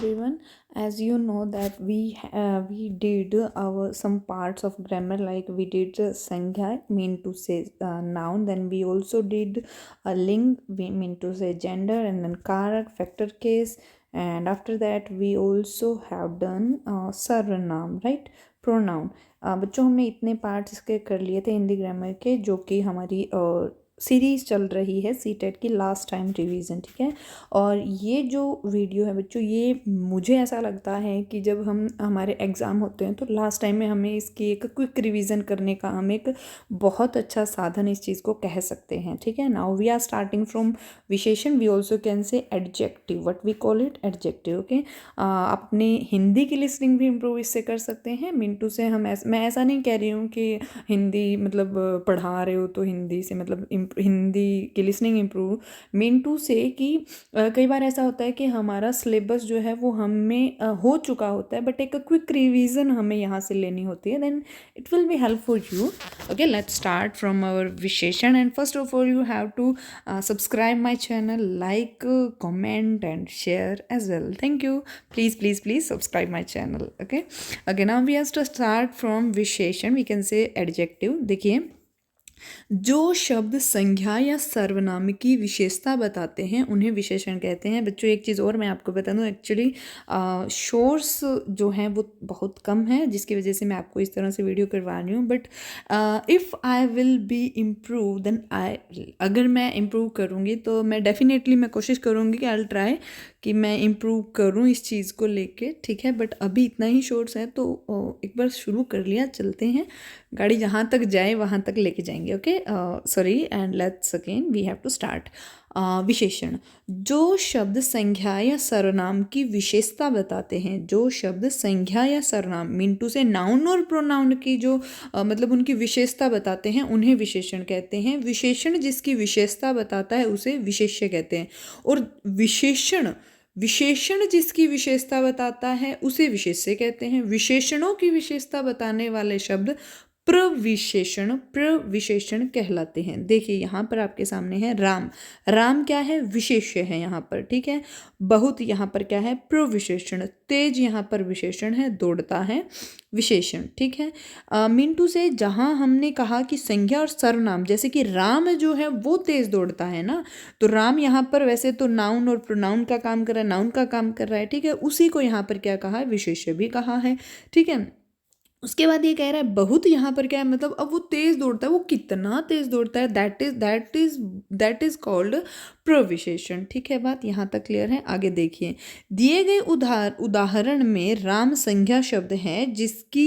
everyone. As you know that we did our some parts of grammar, like we did sankhya, mean to say noun. Then we also did a ling, we mean to say gender, and then karak, factor case. And after that we also have done sarvanam, right, pronoun. बच्चों, हमने इतने parts इसके कर लिए थे Hindi grammar के, जो कि हमारी सीरीज़ चल रही है सीटेट की लास्ट टाइम रिवीजन, ठीक है। और ये जो वीडियो है बच्चों, ये मुझे ऐसा लगता है कि जब हमारे एग्ज़ाम होते हैं तो लास्ट टाइम में हमें इसकी एक क्विक रिवीजन करने का हम एक बहुत अच्छा साधन इस चीज़ को कह सकते हैं, ठीक है। Now we are starting from विशेषण, we also can say adjective, what we call it adjective, okay. अपने हिंदी की लिसनिंग भी इम्प्रूव इससे कर सकते हैं। मिंटू से मैं ऐसा नहीं कह रही हूँ कि हिंदी मतलब पढ़ा रहे हो तो हिंदी से मतलब हिंदी की लिसनिंग इम्प्रूव, मिंटू से कि कई बार ऐसा होता है कि हमारा सिलेबस जो है वो हमें हो चुका होता है, बट एक क्विक रिवीजन हमें यहाँ से लेनी होती है, then it will be help for you. Okay, let's start from our विशेषण, and first of all you have to subscribe my channel, like, comment and share as well. Thank you. Please subscribe my channel. Okay, now we have to start from विशेषण, we can say adjective। देखिए, जो शब्द संज्ञा या सर्वनाम की विशेषता बताते हैं उन्हें विशेषण कहते हैं। बच्चों, एक चीज़ और मैं आपको बता दूं, एक्चुअली शोर्स जो हैं वो बहुत कम है, जिसकी वजह से मैं आपको इस तरह से वीडियो करवा रही हूँ। But if I will be improve, then अगर मैं इम्प्रूव करूँगी तो मैं डेफिनेटली मैं कोशिश करूँगी कि आई विल ट्राई कि मैं इम्प्रूव करूँ इस चीज़ को लेके, ठीक है। बट अभी इतना ही शोर्स है तो एक बार शुरू कर लिया, चलते हैं, गाड़ी जहाँ तक जाए वहाँ तक लेके जाएंगे। Okay, sorry, and let's again we have to start. विशेषण, जो शब्द संज्ञा या सर्वनाम की विशेषता बताते हैं, जो शब्द संज्ञा या सर्वनाम मीन टू से नाउन और प्रोनाउन की जो मतलब उनकी विशेषता बताते हैं उन्हें विशेषण कहते हैं। विशेषण जिसकी विशेषता बताता है उसे विशेष्य कहते हैं, और विशेषण जिसकी विशेषता बताता है उसे विशेष्य कहते हैं। विशेषणों की विशेषता बताने वाले शब्द प्रविशेषण कहलाते हैं। देखिए, यहाँ पर आपके सामने है राम। राम क्या है? विशेष्य है यहाँ पर, ठीक है। बहुत यहाँ पर क्या है? प्रविशेषण। तेज यहाँ पर विशेषण है, दौड़ता है विशेषण, ठीक है। मिंटू से जहाँ हमने कहा कि संज्ञा और सर्वनाम, जैसे कि राम जो है वो तेज दौड़ता है ना, तो राम यहाँ पर वैसे तो नाउन और प्रोनाउन का काम कर रहा है, नाउन का काम कर रहा है, ठीक है। उसी को यहाँ पर क्या कहा है? विशेष्य भी कहा है, ठीक है। उसके बाद ये कह रहा है बहुत, यहाँ पर क्या है? मतलब अब वो तेज दौड़ता है, वो कितना तेज दौड़ता है, दैट इज कॉल्ड प्रविशेषण, ठीक है। बात यहाँ तक क्लियर है? आगे देखिए, दिए गए उदाहरण में राम संज्ञा शब्द है जिसकी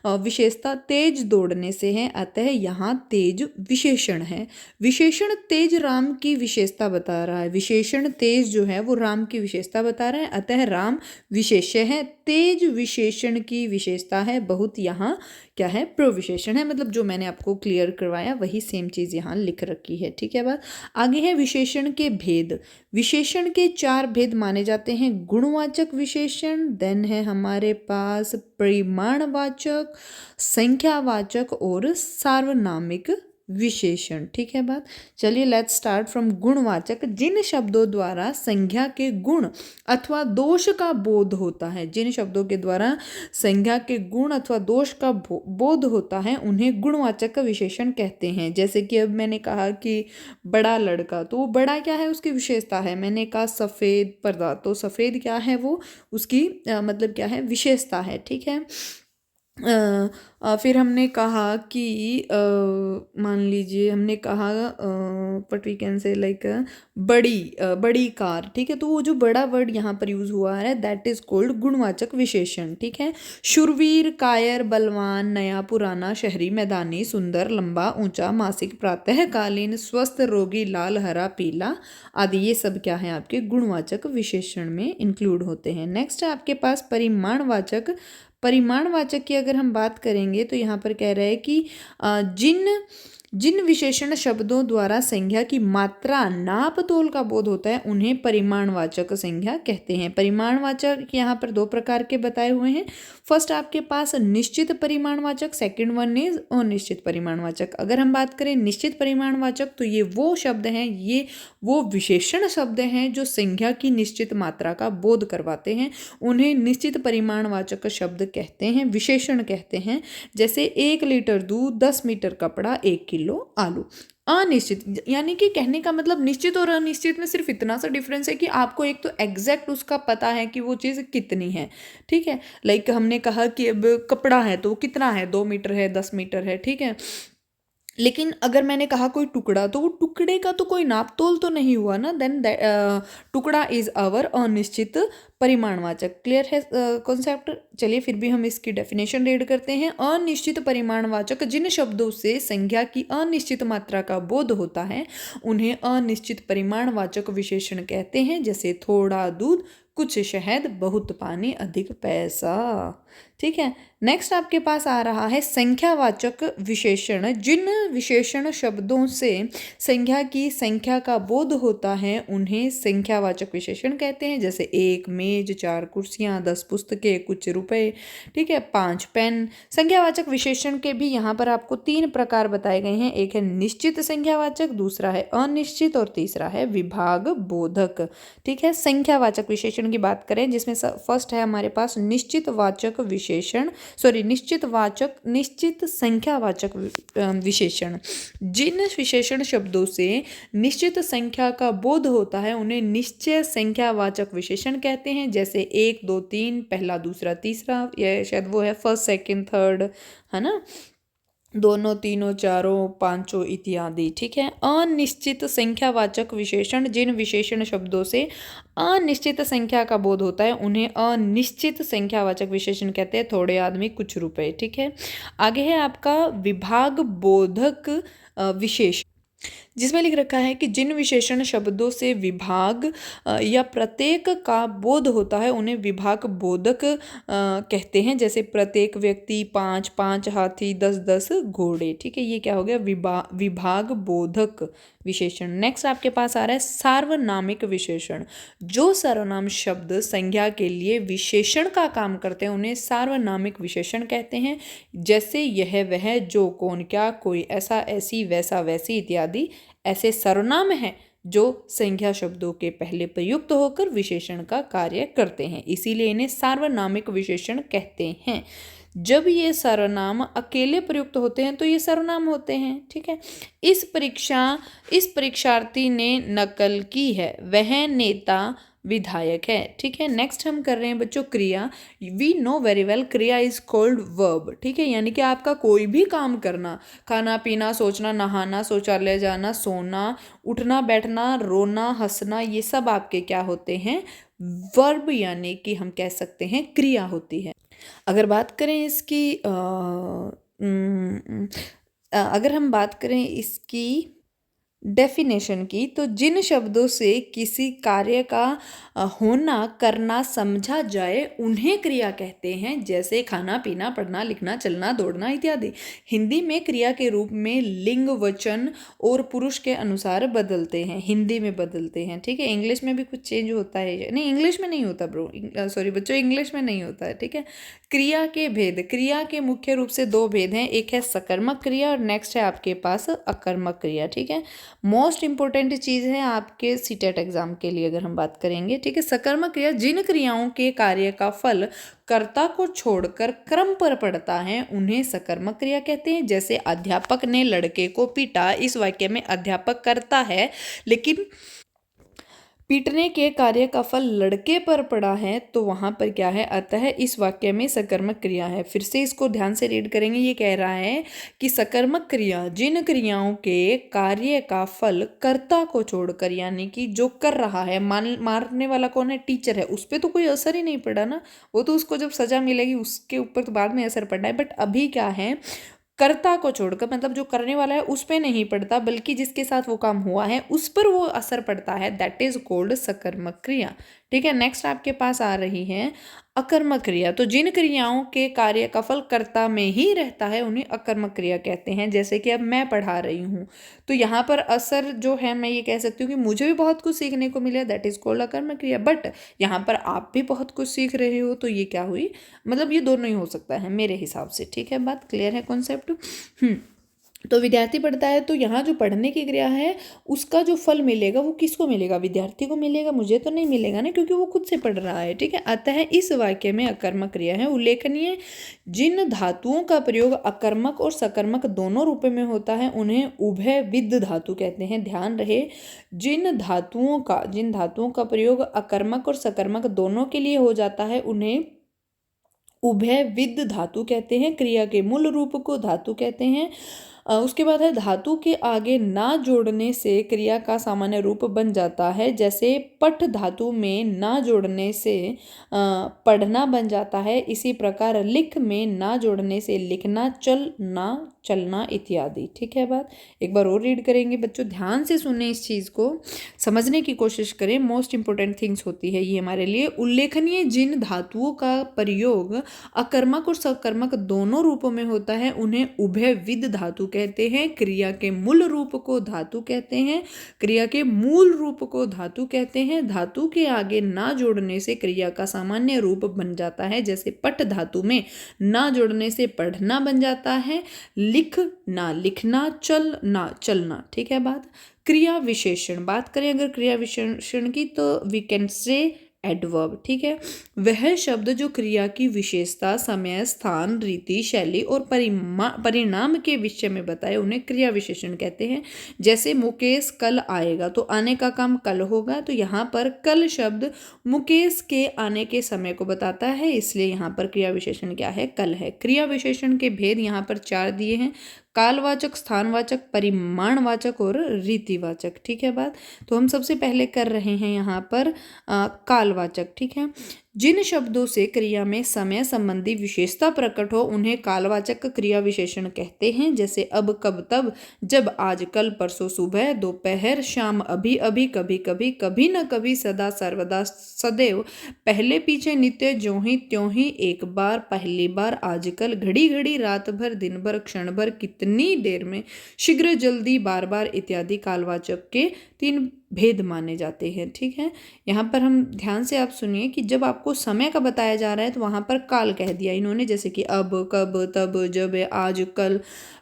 विशेषता तेज दौड़ने से है, अतः यहाँ तेज विशेषण है। विशेषण तेज राम की विशेषता बता रहा है, विशेषण तेज जो है वो राम की विशेषता बता रहा है, अतः राम विशेष्य है। तेज विशेषण की विशेषता है, बहुत यहाँ क्या है? प्रविशेषण है। मतलब जो मैंने आपको क्लियर करवाया वही सेम चीज़ यहाँ लिख रखी है, ठीक है। बात आगे है विशेषण के भेद। विशेषण के 4 भेद माने जाते हैं। गुणवाचक विशेषण, देन है हमारे पास परिमाणवाचक, संख्यावाचक और सार्वनामिक विशेषण, ठीक है। बात चलिए, लेट्स स्टार्ट फ्रॉम गुणवाचक। जिन शब्दों द्वारा संज्ञा के गुण अथवा दोष का बोध होता है, जिन शब्दों के द्वारा संज्ञा के गुण अथवा दोष का बोध होता है उन्हें गुणवाचक का विशेषण कहते हैं। जैसे कि अब मैंने कहा कि बड़ा लड़का, तो वो बड़ा क्या है? उसकी विशेषता है। मैंने कहा सफ़ेद पर्दा, तो सफ़ेद क्या है? वो उसकी मतलब क्या है? विशेषता है, ठीक है। फिर हमने कहा कि मान लीजिए हमने कहा but we can say like बड़ी कार, ठीक है। तो वो जो बड़ा वर्ड यहाँ पर यूज़ हुआ है दैट इज़ कॉल्ड गुणवाचक विशेषण, ठीक है। शूरवीर, कायर, बलवान, नया, पुराना, शहरी, मैदानी, सुंदर, लंबा, ऊंचा, मासिक, प्रातःकालीन, स्वस्थ, रोगी, लाल, हरा, पीला आदि, ये सब क्या है? आपके गुणवाचक विशेषण में इंक्लूड होते हैं। नेक्स्ट है आपके पास परिमाणवाचक। परिमाणवाचक की अगर हम बात करेंगे तो यहाँ पर कह रहे हैं कि जिन जिन विशेषण शब्दों द्वारा संज्ञा की मात्रा नाप तोल का बोध होता है उन्हें परिमाणवाचक संज्ञा कहते हैं। परिमाणवाचक यहाँ पर दो प्रकार के बताए हुए हैं। फर्स्ट आपके पास निश्चित परिमाणवाचक, सेकंड वन इज अनिश्चित परिमाणवाचक। अगर हम बात करें निश्चित परिमाणवाचक तो ये वो शब्द हैं, ये वो विशेषण शब्द हैं जो संज्ञा की निश्चित मात्रा का बोध करवाते हैं, उन्हें निश्चित परिमाणवाचक शब्द कहते हैं, विशेषण कहते हैं। जैसे 1 लीटर दूध, 10 मीटर कपड़ा, 1 किलो आलू। अनिश्चित यानी कि कहने का मतलब निश्चित और अनिश्चित में सिर्फ इतना सा डिफरेंस है कि आपको एक तो एग्जैक्ट उसका पता है कि वो चीज़ कितनी है, ठीक है। लाइक हमने कहा कि अब कपड़ा है तो वो कितना है, 2 मीटर है, 10 मीटर है, ठीक है। लेकिन अगर मैंने कहा कोई टुकड़ा, तो वो टुकड़े का तो कोई नाप तोल तो नहीं हुआ ना, देन टुकड़ा इज अवर अनिश्चित परिमाणवाचक। क्लियर है कॉन्सेप्ट। चलिए फिर भी हम इसकी डेफिनेशन रीड करते हैं। अनिश्चित परिमाणवाचक जिन शब्दों से संज्ञा की अनिश्चित मात्रा का बोध होता है उन्हें अनिश्चित परिमाणवाचक विशेषण कहते हैं। जैसे थोड़ा दूध, कुछ शहद, बहुत पानी, अधिक पैसा, ठीक है। नेक्स्ट आपके पास आ रहा है संख्यावाचक विशेषण। जिन विशेषण शब्दों से संख्या की संख्या का बोध होता है उन्हें संख्यावाचक विशेषण कहते हैं। जैसे 1 मेज, 4 कुर्सियाँ, 10 पुस्तकें, कुछ रुपए, ठीक है, 5 पेन। संख्यावाचक विशेषण के भी यहाँ पर आपको 3 प्रकार बताए गए हैं। एक है निश्चित संख्यावाचक, दूसरा है अनिश्चित और तीसरा है विभाग बोधक, ठीक है। संख्यावाचक विशेषण की बात करें जिसमें फर्स्ट है हमारे पास निश्चित वाचक विशेषण, निश्चित संख्यावाचक विशेषण। जिन विशेषण शब्दों से निश्चित संख्या का बोध होता है उन्हें निश्चय संख्यावाचक विशेषण कहते हैं। जैसे 1 2 3, पहला दूसरा तीसरा, यह शायद वो है फर्स्ट सेकंड थर्ड, है ना, दोनों तीनों चारों पांचों इत्यादि, ठीक है। अनिश्चित संख्यावाचक विशेषण। जिन विशेषण शब्दों से अनिश्चित संख्या का बोध होता है उन्हें अनिश्चित संख्यावाचक विशेषण कहते हैं। थोड़े आदमी, कुछ रुपए, ठीक है। आगे है आपका विभाग बोधक विशेषण, जिसमें लिख रखा है कि जिन विशेषण शब्दों से विभाग या प्रत्येक का बोध होता है उन्हें विभाग बोधक कहते हैं। जैसे प्रत्येक व्यक्ति, 5 5 हाथी, 10 10 घोड़े, ठीक है। ये क्या हो गया, विभाग बोधक विशेषण। नेक्स्ट आपके पास आ रहा है सार्वनामिक विशेषण। जो सर्वनाम शब्द संज्ञा के लिए विशेषण का काम करते हैं उन्हें सार्वनामिक विशेषण कहते हैं। जैसे यह, वह, जो, कौन, क्या, कोई, ऐसा, ऐसी, वैसा, वैसी इत्यादि ऐसे सर्वनाम हैं जो संज्ञा शब्दों के पहले प्रयुक्त होकर विशेषण का कार्य करते हैं, इसीलिए इन्हें सार्वनामिक विशेषण कहते हैं। जब ये सर्वनाम अकेले प्रयुक्त होते हैं तो ये सर्वनाम होते हैं, ठीक है। इस परीक्षार्थी ने नकल की है, वह नेता विधायक है, ठीक है। नेक्स्ट हम कर रहे हैं बच्चों क्रिया। वी नो वेरी वेल क्रिया इज कॉल्ड वर्ब, ठीक है। यानी कि आपका कोई भी काम करना, खाना पीना, सोचना, नहाना, शौचालय जाना, सोना, उठना बैठना, रोना, हंसना, ये सब आपके क्या होते हैं, वर्ब, यानी कि हम कह सकते हैं क्रिया होती है। अगर बात करें इसकी अगर हम बात करें इसकी डेफिनेशन की, तो जिन शब्दों से किसी कार्य का होना, करना समझा जाए उन्हें क्रिया कहते हैं। जैसे खाना पीना, पढ़ना लिखना, चलना दौड़ना इत्यादि। हिंदी में क्रिया के रूप में लिंग, वचन और पुरुष के अनुसार बदलते हैं, हिंदी में बदलते हैं, ठीक है। इंग्लिश में भी कुछ चेंज होता है, नहीं इंग्लिश में नहीं होता ब्रो, सॉरी बच्चों, इंग्लिश में नहीं होता है, ठीक है। क्रिया के भेद। क्रिया के मुख्य रूप से 2 भेद हैं, एक है सकर्मक क्रिया और नेक्स्ट है आपके पास अकर्मक क्रिया, ठीक है। मोस्ट इंपॉर्टेंट चीज़ है आपके सीटेट एग्जाम के लिए अगर हम बात करेंगे, ठीक है। सकर्मक क्रिया जिन क्रियाओं के कार्य का फल कर्ता को छोड़कर क्रम पर पड़ता है उन्हें सकर्मक क्रिया कहते हैं। जैसे अध्यापक ने लड़के को पीटा, इस वाक्य में अध्यापक करता है लेकिन पीटने के कार्य का फल लड़के पर पड़ा है तो वहां पर क्या है, अतः इस वाक्य में सकर्मक क्रिया है। फिर से इसको ध्यान से रीड करेंगे। ये कह रहा है कि सकर्मक क्रिया जिन क्रियाओं के कार्य का फल कर्ता को छोड़कर, यानी कि जो कर रहा है, मारने वाला कौन है, टीचर है, उस पर तो कोई असर ही नहीं पड़ा ना, वो तो उसको जब सजा मिलेगी उसके ऊपर तो बाद में असर पड़ना है। बट अभी क्या है, कर्ता को छोड़कर, मतलब जो करने वाला है उस पे नहीं पड़ता बल्कि जिसके साथ वो काम हुआ है उस पर वो असर पड़ता है, दैट इज कॉल्ड सकर्मक क्रिया, ठीक है। नेक्स्ट आपके पास आ रही है अकर्मक क्रिया। तो जिन क्रियाओं के कार्य कफल कर्ता में ही रहता है उन्हें अकर्मक क्रिया कहते हैं। जैसे कि अब मैं पढ़ा रही हूँ, तो यहाँ पर असर जो है मैं ये कह सकती हूँ कि मुझे भी बहुत कुछ सीखने को मिला, दैट इज कॉल्ड अकर्मक क्रिया। बट यहाँ पर आप भी बहुत कुछ सीख रहे हो, तो ये क्या हुई, मतलब ये दोनों ही हो सकता है मेरे हिसाब से। ठीक है, बात क्लियर है, कॉन्सेप्ट। तो विद्यार्थी पढ़ता है, तो यहाँ जो पढ़ने की क्रिया है उसका जो फल मिलेगा वो किसको मिलेगा, विद्यार्थी को मिलेगा, मुझे तो नहीं मिलेगा ना, क्योंकि वो खुद से पढ़ रहा है। ठीक है, अतः इस वाक्य में अकर्मक क्रिया है। उल्लेखनीय, जिन धातुओं का प्रयोग अकर्मक और सकर्मक दोनों रूपों में होता है उन्हें उभयविद धातु कहते हैं। ध्यान रहे, जिन धातुओं का प्रयोग अकर्मक और सकर्मक दोनों के लिए हो जाता है उन्हें उभयविद धातु कहते हैं। क्रिया के मूल रूप को धातु कहते हैं। उसके बाद है, धातु के आगे ना जोड़ने से क्रिया का सामान्य रूप बन जाता है। जैसे पठ धातु में ना जोड़ने से पढ़ना बन जाता है, इसी प्रकार लिख में ना जोड़ने से लिखना, चलना चलना इत्यादि। ठीक है बात, एक बार और रीड करेंगे बच्चों, ध्यान से सुने, इस चीज़ को समझने की कोशिश करें, मोस्ट इंपॉर्टेंट थिंग्स होती है ये हमारे लिए। उल्लेखनीय, जिन धातुओं का प्रयोग अकर्मक और सकर्मक दोनों रूपों में होता है उन्हें उभयविद धातु कहते हैं। क्रिया के मूल रूप को धातु कहते हैं। क्रिया के मूल रूप को धातु कहते हैं। धातु के आगे ना जोड़ने से क्रिया का सामान्य रूप बन जाता है। जैसे पठ धातु में ना जोड़ने से पढ़ना बन जाता है, लिख ना लिखना, चल ना चलना। ठीक है बात। क्रिया विशेषण, बात करें अगर क्रिया विशेषण की, तो वी कैन से एडवर्ब। ठीक है, वह शब्द जो क्रिया की विशेषता, समय, स्थान, रीति, शैली और परिणाम के विषय में बताए उन्हें क्रिया विशेषण कहते हैं। जैसे मुकेश कल आएगा, तो आने का काम कल होगा, तो यहाँ पर कल शब्द मुकेश के आने के समय को बताता है, इसलिए यहाँ पर क्रिया विशेषण क्या है, कल है। क्रिया विशेषण के भेद यहाँ पर 4 दिए हैं, कालवाचक, स्थानवाचक, परिमाणवाचक और रीतिवाचक। ठीक है बात। तो हम सबसे पहले कर रहे हैं यहाँ पर कालवाचक। ठीक है, जिन शब्दों से क्रिया में समय संबंधी विशेषता प्रकट हो उन्हें कालवाचक क्रिया विशेषण कहते हैं। जैसे अब, कब, तब, जब, आज, कल, परसों, सुबह, दोपहर, शाम, अभी अभी, कभी कभी, कभी न कभी, सदा, सर्वदा, सदैव, पहले पीछे, नित्य, ज्यों ही त्यों ही, एक बार, पहली बार, आजकल, घड़ी घड़ी, रात भर, दिन भर, क्षण भर, कितनी देर में, शीघ्र, जल्दी, बार बार इत्यादि कालवाचक के 3 भेद माने जाते हैं। ठीक है, यहाँ पर हम ध्यान से आप सुनिए कि जब आपको समय का बताया जा रहा है तो वहाँ पर काल कह दिया इन्होंने, जैसे कि अब, कब, तब, जब, आज, कल,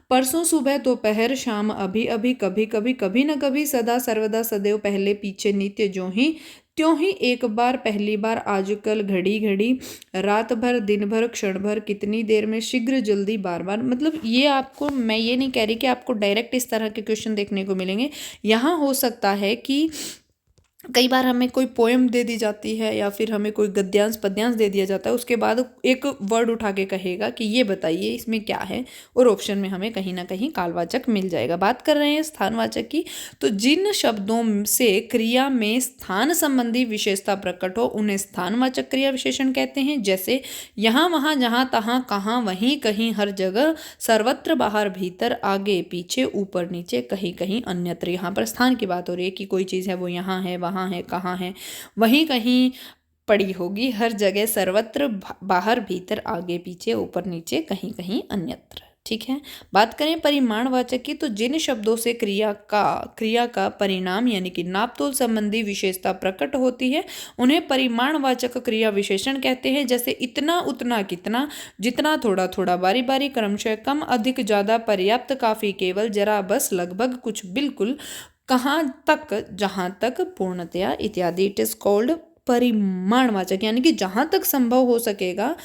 परसों, सुबह, दोपहर, शाम, अभी अभी, कभी कभी, कभी न कभी, सदा, सर्वदा, सदैव, पहले पीछे, नित्य, ज्यों ही त्यों ही, एक बार, पहली बार, आजकल, घड़ी घड़ी, रात भर, दिन भर, क्षण भर, कितनी देर में, शीघ्र, जल्दी, बार बार। मतलब ये आपको, मैं ये नहीं कह रही कि आपको डायरेक्ट इस तरह के क्वेश्चन देखने को मिलेंगे। यहाँ हो सकता है कि कई बार हमें कोई पोएम दे दी जाती है या फिर हमें कोई गद्यांश पद्यांश दे दिया जाता है, उसके बाद एक वर्ड उठा के कहेगा कि ये बताइए इसमें क्या है, और ऑप्शन में हमें कहीं ना कहीं कालवाचक मिल जाएगा। बात कर रहे हैं स्थानवाचक की, तो जिन शब्दों से क्रिया में स्थान संबंधी विशेषता प्रकट हो उन्हें स्थानवाचक क्रिया विशेषण कहते हैं। जैसे यहाँ, वहाँ, जहाँ, तहाँ, कहाँ, वहीं, कहीं, हर जगह, सर्वत्र, बाहर, भीतर, आगे, पीछे, ऊपर, नीचे, कहीं कहीं, अन्यत्र। यहाँ पर स्थान की बात हो रही है कि कोई चीज़ है वो यहाँ है, वहाँ है, कहाँ है, वहीं कहीं पड़ी होगी, हर जगह, सर्वत्र, बाहर, भीतर, आगे, पीछे, ऊपर, नीचे, कहीं कहीं, अन्यत्र। ठीक है, बात करें परिमाणवाचक की, तो जिन शब्दों से क्रिया का परिणाम यानी कि नापतोल संबंधी विशेषता प्रकट होती है उन्हें परिमाणवाचक क्रिया विशेषण कहते हैं। जैसे इतना, उतना, कितना, जितना, थोड़ा थोड़ा, बारी बारी, क्रमशः, कम, अधिक, ज्यादा, पर्याप्त, काफी, केवल, जरा, बस, लगभग, कुछ, बिल्कुल, कहाँ तक, जहाँ तक, पूर्णतया इत्यादि। इट इज कॉल्ड परिमाणवाचक, यानी कि जहाँ तक संभव हो सकेगा,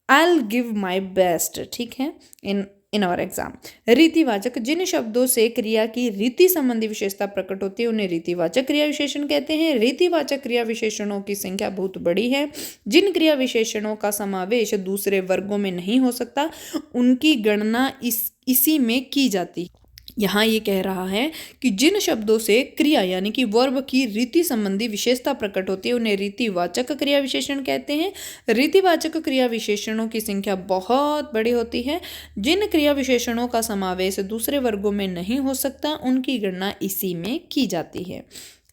I'll give my best। ठीक है, इन आवर एग्जाम। रीतिवाचक, जिन शब्दों से क्रिया की रीति संबंधी विशेषता प्रकट होती है उन्हें रीतिवाचक क्रिया विशेषण कहते हैं। रीतिवाचक क्रिया विशेषणों की संख्या बहुत बड़ी है। जिन क्रिया विशेषणों का समावेश दूसरे वर्गों में नहीं हो सकता उनकी गणना इसी में की जाती है। यहाँ ये कह रहा है कि जिन शब्दों से क्रिया यानी कि वर्ब की रीति संबंधी विशेषता प्रकट होती है उन्हें रीतिवाचक क्रिया विशेषण कहते हैं। रीतिवाचक क्रिया विशेषणों की संख्या बहुत बड़ी होती है। जिन क्रिया विशेषणों का समावेश दूसरे वर्गों में नहीं हो सकता उनकी गणना इसी में की जाती है।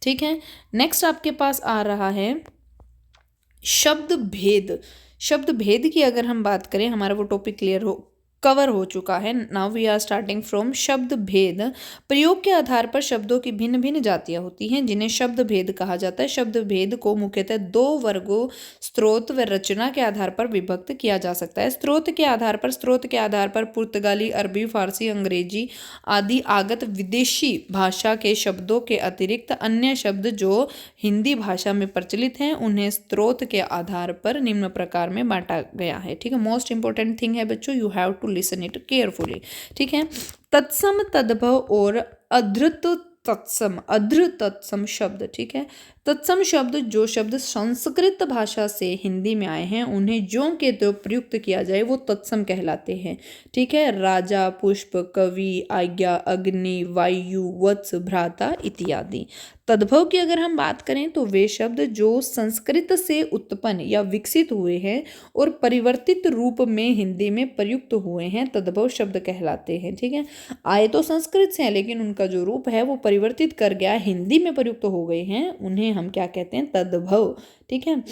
ठीक है, नेक्स्ट आपके पास आ रहा है शब्द भेद, शब्द भेद की अगर हम बात करें, हमारा वो टॉपिक कवर हो चुका है। Now we are starting from शब्द भेद। प्रयोग के आधार पर शब्दों की भिन्न भिन्न जातियां होती हैं जिन्हें शब्द भेद कहा जाता है। शब्द भेद को मुख्यतः दो वर्गों, स्रोत व रचना के आधार पर विभक्त किया जा सकता है। स्रोत के आधार पर पुर्तगाली, अरबी, फारसी, अंग्रेजी आदि आगत विदेशी भाषा के शब्दों के अतिरिक्त अन्य शब्द जो हिंदी भाषा में प्रचलित हैं उन्हें स्रोत के आधार पर निम्न प्रकार में बांटा गया है। ठीक है, मोस्ट इंपॉर्टेंट थिंग है बच्चों, you have to listen it carefully. ठीक है, तत्सम, तद्भव और अधृत तत्सम, अधृ तत्सम शब्द। ठीक है, तत्सम शब्द, जो शब्द संस्कृत भाषा से हिंदी में आए हैं उन्हें ज्यों के त्यों प्रयुक्त किया जाए वो तत्सम कहलाते हैं। ठीक है, राजा, पुष्प, कवि, आज्ञा, अग्नि, वायु, वत्स, भ्राता इत्यादि। तद्भव की अगर हम बात करें तो वे शब्द जो संस्कृत से उत्पन्न या विकसित हुए हैं और परिवर्तित रूप में हिंदी में प्रयुक्त हुए हैं तद्भव शब्द कहलाते हैं। ठीक है, आए तो संस्कृत से हैं लेकिन उनका जो रूप है वो परिवर्तित कर गया, हिंदी में प्रयुक्त हो गए हैं, उन्हें हम क्या कहते हैं, तद्भव। ठीक है,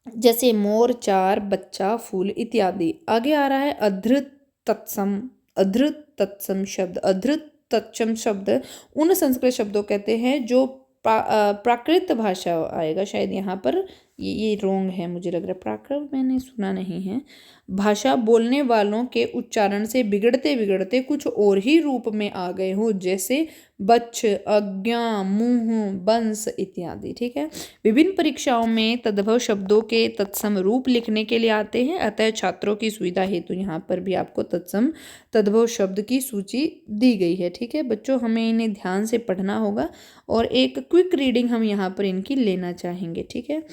जैसे मोर, चार, बच्चा, फूल इत्यादि। आगे आ रहा है अधृत तत्सम। अधृत तत्सम शब्द, अधृत तत्सम शब्द उन संस्कृत शब्दों कहते हैं जो प्राकृत भाषा आएगा शायद यहाँ पर, ये रोंग है मुझे लग रहा है, प्राकृत मैंने सुना नहीं है, भाषा बोलने वालों के उच्चारण से बिगड़ते बिगड़ते कुछ और ही रूप में आ गए हो, जैसे बच्च, आज्ञा, मुंह, बंस इत्यादि। ठीक है, विभिन्न परीक्षाओं में तद्भव शब्दों के तत्सम रूप लिखने के लिए आते हैं, अतः छात्रों की सुविधा हेतु यहाँ पर भी आपको तत्सम तद्भव शब्द की सूची दी गई है। ठीक है बच्चों, हमें इन्हें ध्यान से पढ़ना होगा और एक क्विक रीडिंग हम यहाँ पर इनकी लेना चाहेंगे। ठीक है,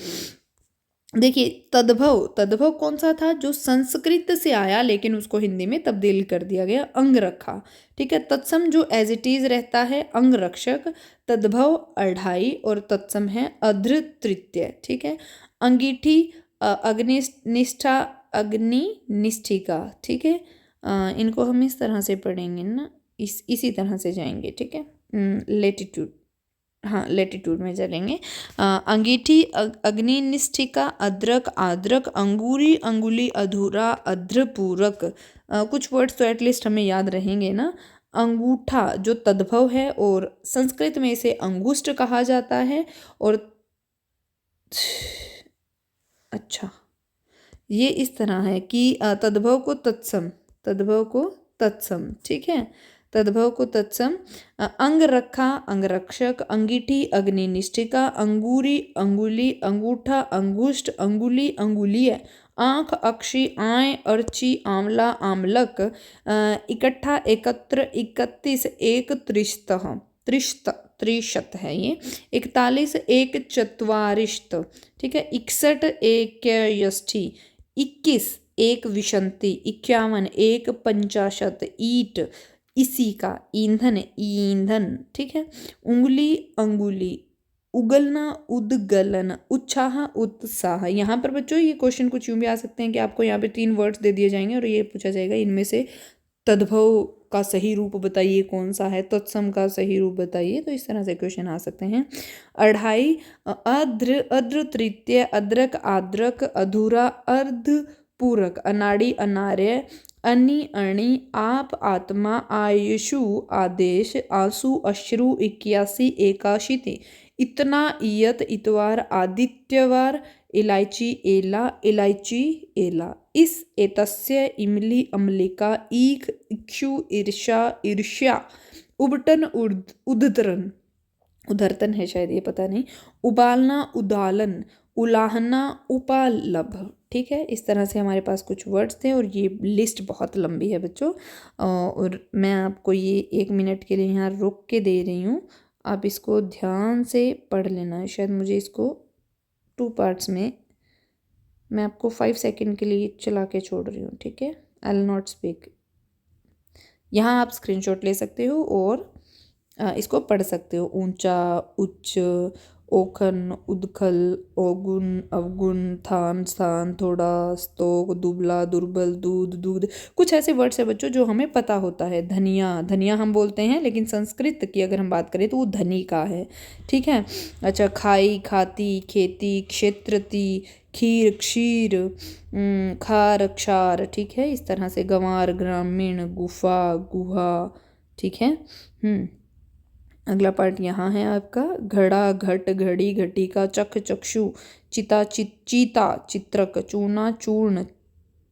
देखिए तद्भव, तद्भव कौन सा था, जो संस्कृत से आया लेकिन उसको हिंदी में तब्दील कर दिया गया, अंग रखा। ठीक है, तत्सम जो एज इट इज रहता है, अंग रक्षक। तद्भव अढ़ाई और तत्सम है अधृत तृतीय। ठीक है, अंगीठी, अग्निनिष्ठा, अग्नि निष्ठिका। ठीक है, इनको हम इस तरह से पढ़ेंगे ना, इसी तरह से जाएंगे। ठीक है, लेटिट्यूड, हाँ लेटिट्यूड में चलेंगे। अंगीठी, अग्निनिष्ठिका, अद्रक, आद्रक, अंगूरी, अंगुली, अधूरा, अध्रपूरक। कुछ वर्ड्स तो एटलीस्ट हमें याद रहेंगे ना। अंगूठा जो तद्भव है और संस्कृत में इसे अंगुष्ठ कहा जाता है, और अच्छा ये इस तरह है कि तद्भव को तत्सम, तद्भव को तत्सम। ठीक है, तद्भव को तत्सम। अंग रखा, अंगरक्षक, अंगीठी, अग्निनिष्ठिका, अंगूरी, अंगुली, अंगूठा, अंगुष्ठ, अंगुली, अंगुलीय, आँख, अक्षी, आय, अर्ची, आंवला, आमलक, इकट्ठा, एकत्र, 31, एक, त्रिशतः, त्रिशत, त्रिशत है ये, 41, एक चत्वारिशत। ठीक है, 61, एक यष्ठी, 21, एक विशंति, 51, एक पंचाशत, ईट, इसी का, ईंधन, ईंधन। ठीक है, उंगली, अंगुली, उगलना, उद्गलन, उत्साह, उत्साह। यहाँ पर बच्चों ये क्वेश्चन कुछ यूं भी आ सकते हैं कि आपको यहाँ पे 3 वर्ड्स दे दिए जाएंगे और ये पूछा जाएगा इनमें से तद्भव का सही रूप बताइए कौन सा है, तत्सम का सही रूप बताइए, तो इस तरह से क्वेश्चन आ सकते हैं। अढ़ाई, अद्र, अद्र तृतीय, अद्रक, आद्रक, अधूरा, अर्ध पूरक, अनाड़ी, अनार्य, अनि, अणि, आप, आत्मा, आयुषु, आदेश, आंसू, अश्रु, 81, एकाशीति, इतना, इयत, इतवार, आदित्यवार, इलायची, एला, इलायची, एला, इस, एतस्य, इमली, अम्लिका, ईख, इक्षु, ईर्षा, ईर्ष्या, उबटन, उद्धरण, उधरतन है शायद ये, पता नहीं, उबालना, उदालन, उलाहना, उपालभ। ठीक है, इस तरह से हमारे पास कुछ वर्ड्स थे और ये लिस्ट बहुत लंबी है बच्चों, और मैं आपको ये 1 मिनट के लिए यहाँ रोक के दे रही हूँ, आप इसको ध्यान से पढ़ लेना है। शायद मुझे इसको 2 पार्ट्स में, मैं आपको 5 सेकंड के लिए चला के छोड़ रही हूँ। ठीक है, आई विल नॉट स्पीक। यहाँ आप स्क्रीनशॉट ले सकते हो और इसको पढ़ सकते हो। ऊंचा, उच्च, ओखन, उदखल, औगुन, अवगुण, थान, स्थान, थोड़ा, स्तोक, दुबला, दुर्बल, दूध, दूध। कुछ ऐसे वर्ड्स है बच्चों जो हमें पता होता है। धनिया, धनिया हम बोलते हैं, लेकिन संस्कृत की अगर हम बात करें तो वो धनी का है। ठीक है। अच्छा, खाई, खाती, खेती, क्षेत्रती, खीर, क्षीर, खार, क्षार। ठीक है, इस तरह से गंवार, ग्रामीण, गुफा, गुहा। ठीक है। अगला पार्ट यहाँ है आपका घड़ा, घट, घड़ी, घटिका, चख, चक्षु, चिता, चीता, चित्रक, चूना, चूर्ण,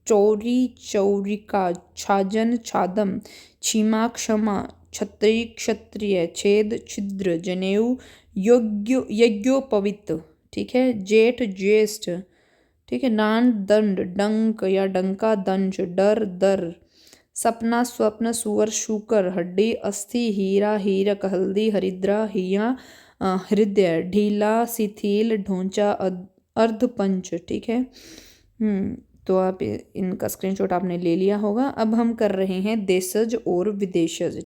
चौरी, चौरिका, छाजन, छादम, क्षीमा, क्षमा, क्षत्रिय, क्षत्रिय, छेद, छिद्र, जनेऊ, यज्ञोपवीत। ठीक है। जेठ, ज्येष्ठ। ठीक है। नान, दंड, डंक या डंका, दंश, डर, दर। सपना, स्वप्न, सुअर, शूकर, हड्डी, अस्थि, हीरा, हीरक, हल्दी, हरिद्रा, हिया, हृदय, ढीला, शिथिल, ढोंचा, अर्धपंच। ठीक है। तो आप इनका स्क्रीनशॉट आपने ले लिया होगा। अब हम कर रहे हैं देशज और विदेशज।